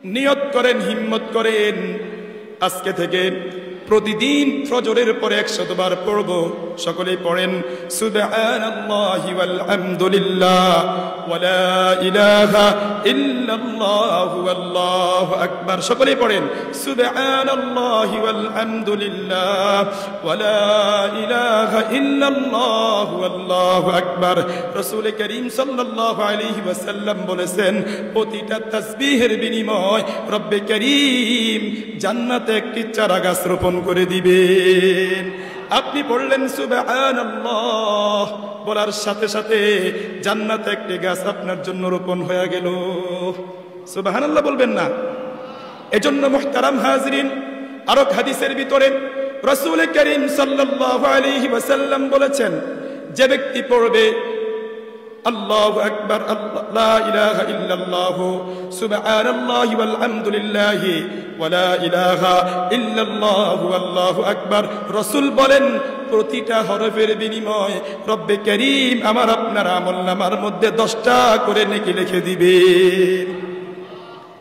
নিয়ত করেন, হিম্মত করেন, আজকে থেকে প্রতিদিন ফজরের পরে 100 বার পড়ব। সকলেই পড়েন সুবহানাল্লাহি ওয়াল হামদুলিল্লাহ ওয়া লা ইলাহা ইল্লাল্লাহু আল্লাহু আকবার। সকলেই পড়েন সুবহানাল্লাহি ওয়াল হামদুলিল্লাহ ওয়া লা ইলাহা ইল্লাল্লাহু আল্লাহু আকবার। রাসূল করিম সাল্লাল্লাহু আলাইহি ওয়াসাল্লাম বলেছেন, প্রতিটা তাসবিহের বিনিময় রব্বে করিম জান্নাতে একটি চারা গাছ রোপণ করে দিবেন। আপনি পড়লেন সুবহানাল্লাহ, বলার সাথে সাথে জান্নাতে একটি গাছ আপনার জন্য রোপণ হয়ে গেল। সুবহানাল্লাহ বলবেন না? এজন্য মুহতারাম হাজরিন, আরো হাদিসের ভিতরে রাসূল করিম সাল্লাল্লাহু আলাইহি ওয়াসাল্লাম বলেছেন, যে ব্যক্তি পড়বে আল্লাহু আকবার, লা ইলাহা ইল্লাল্লাহ, সুবহানাল্লাহি ওয়াল হামদুলিল্লাহি ওয়া লা ইলাহা ইল্লাল্লাহু আল্লাহু আকবার, রাসূল বলেন প্রতিটা হরফের বিনিময় রব্বে করিম আমার আপনার আমলনামার মধ্যে 10টা করে নেকি লিখে দিবেন।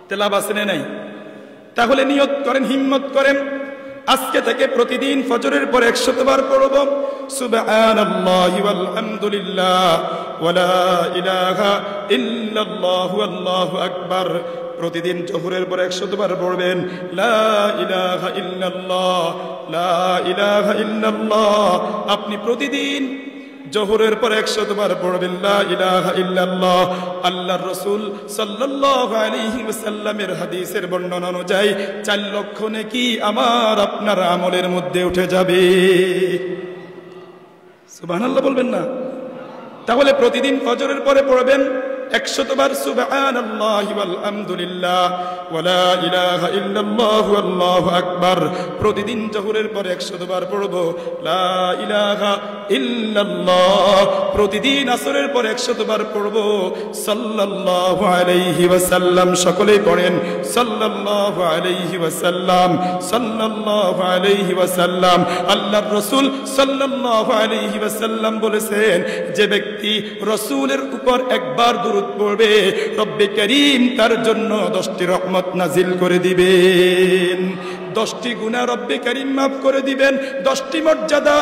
তেলাওয়াত আছে না নাই? তাহলে নিয়ত করেন, হিম্মত করেন, আজকে থেকে প্রতিদিন ফজরের পর 100 বার পড়ব সুবহানাল্লাহি ওয়াল হামদুলিল্লাহ ওয়া লা ইলাহা ইল্লাল্লাহু আল্লাহু আকবার। প্রতিদিন জোহরের পর 100 বার পড়বেন লা ইলাহা ইল্লাল্লাহ, লা ইলাহা ইল্লাল্লাহ। আপনি প্রতিদিন জোহরের পর 100 বার পড়বেন লা ইলাহা ইল্লাল্লাহ। আল্লাহর রাসূল সাল্লাল্লাহু আলাইহি ওয়াসাল্লামের হাদিসের বর্ণনা অনুযায়ী 4 লক্ষ নেকি আমার আপনার আমলের মধ্যে উঠে যাবে। সুবহানাল্লাহ বলবেন না? তাহলে প্রতিদিন ফজরের পরে পড়বেন 100 বার সুবহানাল্লাহি ওয়াল হামদুলিল্লাহ ওয়া লা ইলাহা ইল্লাল্লাহু আল্লাহু আকবার। প্রতিদিন জোহরের পরে 100 বার পড়ব লা ইলাহা ইল্লাল্লাহ। প্রতিদিন আসরের পরে 100 বার পড়ব সাল্লাল্লাহু আলাইহি ওয়াসাল্লাম। সকলেই পড়েন সাল্লাল্লাহু আলাইহি ওয়াসাল্লাম, সাল্লাল্লাহু আলাইহি ওয়াসাল্লাম। আল্লাহর রাসূল সাল্লাল্লাহু আলাইহি ওয়াসাল্লাম বলেছেন, যে ব্যক্তি রাসূলের উপর একবার দুরূদ পড়বে রব্বে করিম তার জন্য 10টি রহমত নাজিল করে দিবেন, 10টি গুনাহ রব্বে করিম মাফ করে দিবেন, 10টি মর্যাদা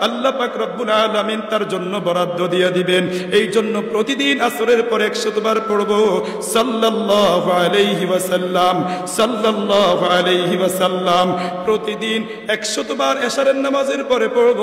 আল্লাহ পাক রব্বুল আলামিন তার জন্য বরাদ্দ দিয়ে দিবেন। এই জন্য প্রতিদিন আসরের পর 100 বার পড়ব সাল্লাল্লাহু আলাইহি ওয়াসাল্লাম, সাল্লাল্লাহু আলাইহি ওয়াসাল্লাম। প্রতিদিন 100 বার এশারের নামাজের পরে পড়ব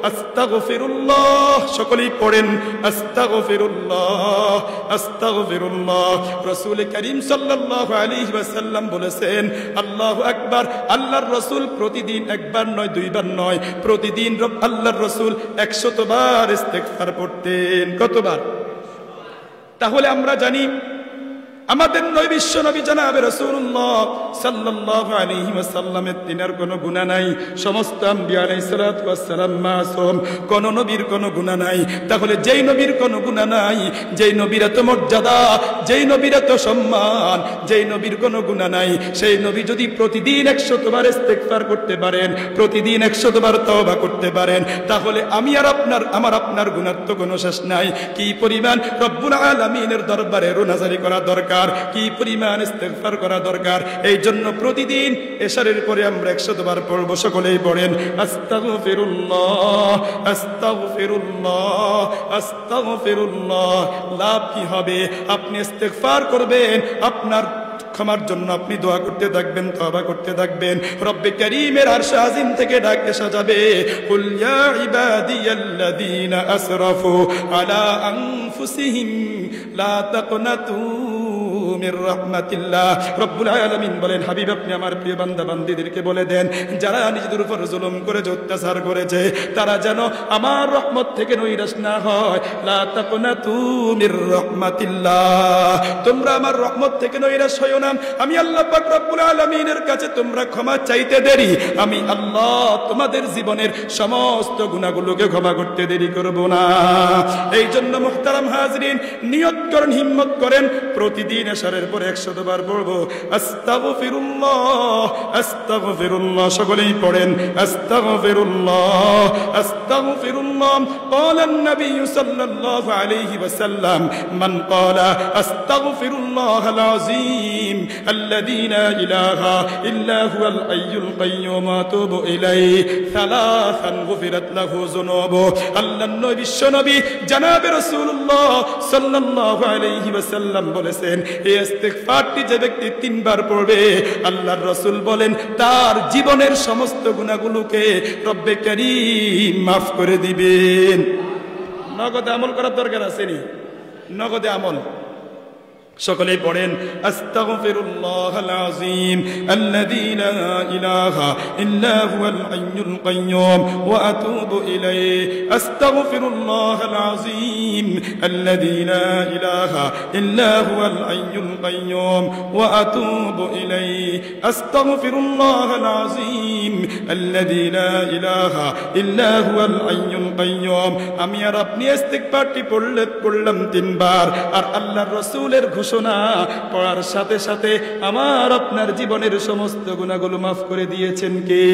আস্তাগফিরুল্লাহ। সকলেই পড়েন আস্তাগফিরুল্লাহ, আস্তাগফিরুল্লাহ। রাসূল করিম সাল্লাল্লাহু আলাইহি ওয়াসাল্লাম বলেছেন আল্লাহু আকবার। আল্লাহর রাসূল প্রতিদিন একবার নয়, দুইবার নয়, প্রতিদিন আল্লাহর রাসূল 100 বার ইস্তেগফার পড়তেন। কতবার? তাহলে আমরা জানি আমাদের নবী বিশ্ব নবী জনাবে রাসূলুল্লাহ সাল্লাল্লাহু আলাইহি ওয়াসাল্লামের তিনার কোনো গুনাহ নাই। সমস্ত আম্বিয়া আলাইহিস সালাতু ওয়াস সালাম মাসুম, কোন নবীর কোনো গুনাহ নাই। তাহলে যেই নবীর কোনো গুনাহ নাই, যেই নবীর এত মর্যাদা, যেই নবীর এত সম্মান, যেই নবীর কোনো গুনাহ নাই, সেই নবী যদি প্রতিদিন 100 বার ইস্তেগফার করতে পারেন, প্রতিদিন 100 বার তওবা করতে পারেন, তাহলে আমি আর আপনার, আমার আপনার গুনাহ তো কোনো শেষ নাই। কি পরিমাণ রব্বুল আলামিনের দরবারে রোনাজারি করা দরকার, কি পরিমাণ ইস্তেগফার করা দরকার। এই জন্য প্রতিদিন এশারের পরে আমরা 100 বার পড়ব। সকলেই পড়েন আস্তাগফিরুল্লাহ, আস্তাগফিরুল্লাহ, আস্তাগফিরুল্লাহ। লাভ কি হবে? আপনি ইস্তেগফার করবেন, আপনার ক্ষমার জন্য আপনি দোয়া করতে থাকবেন, তওবা করতে থাকবেন। রব্বে করিমের আরশ আজিম থেকে ডাক এসে যাবে, কুল ইয়া ইবাদিয়াল্লাযীনা আসরাফু আলা আনফুসিহিম লা তাকনাতু মির রাহমাতিল্লাহ। রব্বুল আলামিন বলেন, হাবিব আপনি আমার প্রিয় বান্দা বান্দীদেরকে বলে দেন, যারা নিজেদের উপর জুলুম করেছে, অত্যাচার করেছে, তারা যেন আমার রহমত থেকে নৈরাশ না হয়। লা তাকনাতু মির রাহমাতিল্লাহ। তোমরা আমার রহমত থেকে নৈরাশ হয়ো না। আমি আল্লাহ পাক রব্বুল আলামিনের কাছে তোমরা ক্ষমা চাইতে দেরি, আমি আল্লাহ তোমাদের জীবনের সমস্ত গুনাহগুলোকে ক্ষমা করতে দেরি করব না। এই জন্য মুহতারাম হাজরিন, নিয়ত করেন, হিম্মত করেন, প্রতিদিন ইশারের পরে 100 বার পড়বো আস্তাগফিরুল্লাহ আস্তাগফিরুল্লাহ। সকলেই পড়েন আস্তাগফিরুল্লাহ আস্তাগফিরুল্লাহ। قال النبي صلى الله عليه وسلم من قال استغفر الله العظيم الذي لا اله الا هو الحي القيوم واتوب اليه ثلاثا غفرت له ذنوبه। আল্লাহর নবী বিশ্বনবী জনাবে রাসূলুল্লাহ সাল্লাল্লাহু আলাইহি ওয়াসাল্লাম বলেছেন এই ইস্তিগফারটি যে ব্যক্তি 3 বার পড়বে আল্লাহর রাসূল বলেন তার জীবনের সমস্ত গুনাহগুলোকে রব্বে কারীম maaf করে দিবেন। নগদে আমল করার দরকার আছে নি? নগদে আমল সকলেই পড়েন আস্তাগফিরুল্লাহাল আযীম আল্লাযী লা ইলাহা ইল্লা হুয়াল হাইয়ুল কাইয়্যুম ওয়া আতুবু ইলাইহি আস্তাগফিরুল্লাহাল আযীম আল্লাযী লা ইলাহা ইল্লা হুয়াল হাইয়ুল কাইয়্যুম ওয়া আতুবু ইলাইহি আস্তাগফিরুল্লাহাল আযীম আল্লাযী লা ইলাহা ইল্লা হুয়াল হাইয়ুল কাইয়্যুম। আমি আর আপনি ইস্তিগফারটি পড়লাম 3 বার আর আল্লাহর রাসূলের ঘোষণা পড়ার সাথে সাথে আমার আপনার জীবনের সমস্ত গুনাহগুলো maaf করে দিয়েছেন কে?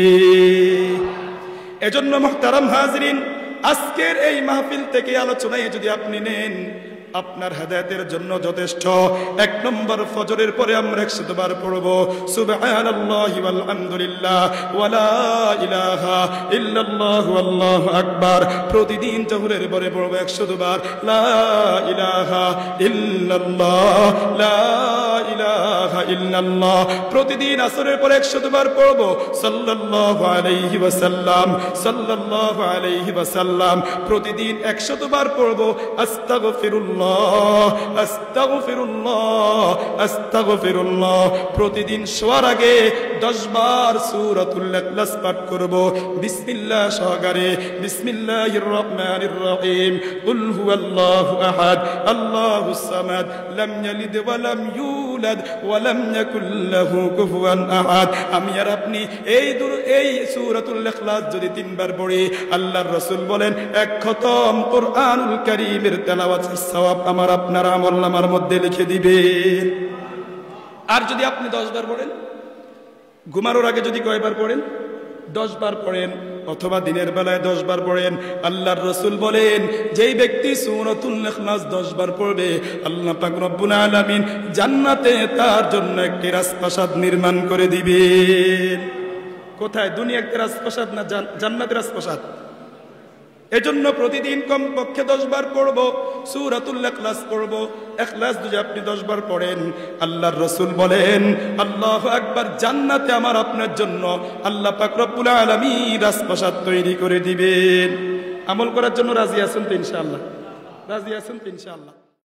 এজন্য মুহতারাম হাজরিন আজকের এই মাহফিল থেকে আলোচনায় যদি আপনি নেন আপনার হেদায়েতের জন্য যথেষ্ট। 1 নম্বর ফজরের পরে আমরা 100 বার পড়ব সুবহানাল্লাহি ওয়াল হামদুলিল্লাহ ওয়া লা ইলাহা ইল্লাল্লাহু আল্লাহু আকবার। প্রতিদিন জোহরের পরে পড়ব 100 বার লা ইলাহা ইল্লাল্লাহ লা ইলাহা ইল্লাল্লাহ। প্রতিদিন আসরের পরে 100 বার পড়ব সাল্লাল্লাহু আলাইহি ওয়াসাল্লাম সাল্লাল্লাহু আলাইহি ওয়াসাল্লাম। প্রতিদিন 100 বার পড়ব আস্তাগফিরুল্লাহ আস্তাগফিরুল্লাহ আস্তাগফিরুল্লাহ। প্রতিদিন শোয়ার আগে 10 বার সূরাতুল ইখলাস পাঠ করব বিসমিল্লাহ সহকারে বিসমিল্লাহির রহমানির রহিম কুল হুয়াল্লাহু আহাদ আল্লাহুস সামাদ লাম ইয়ালিদ ওয়া লাম ইউলাদ ওয়া লাম ইয়াকুল লাহু কুফুয়ান আহাদ। আমি আর আপনি এই সূরাতুল ইখলাস যদি 3 বার পড়ি আল্লাহর রাসূল বলেন 1 খতম কুরআনুল কারীমের তেলাওয়াতের সওয়াব আমার আপনার আমলনামার মধ্যে লিখে দিবেন। আর যদি আপনি 10 বার পড়েন ঘুমানোর আগে যদি কয়বার পড়েন 10 বার পড়েন অথবা দিনের বেলায় 10 বার পড়েন আল্লাহর রাসূল বলেন যেই ব্যক্তি সূরাতুল ইখলাস 10 বার পড়বে আল্লাহ পাক রব্বুল আলামিন জান্নাতে তার জন্য একটি রাজপ্রাসাদ নির্মাণ করে দিবেন। কোথায়? দুনিয়ার রাজপ্রাসাদ না জান্নাতের রাজপ্রাসাদ। এজন্য প্রতিদিন কমপক্ষে 10 বার পড়ব সূরাতুল ইখলাস পড়ব। ইখলাস যদি আপনি 10 বার পড়েন আল্লাহর রাসূল বলেন আল্লাহু আকবার জান্নাতে আমার আপনার জন্য আল্লাহ পাক রব্বুল আলামিন রাজপ্রাসাদ তৈরি করে দিবেন। আমল করার জন্য রাজি আছেন তো ইনশাআল্লাহ? রাজি আছেন তো ইনশাআল্লাহ?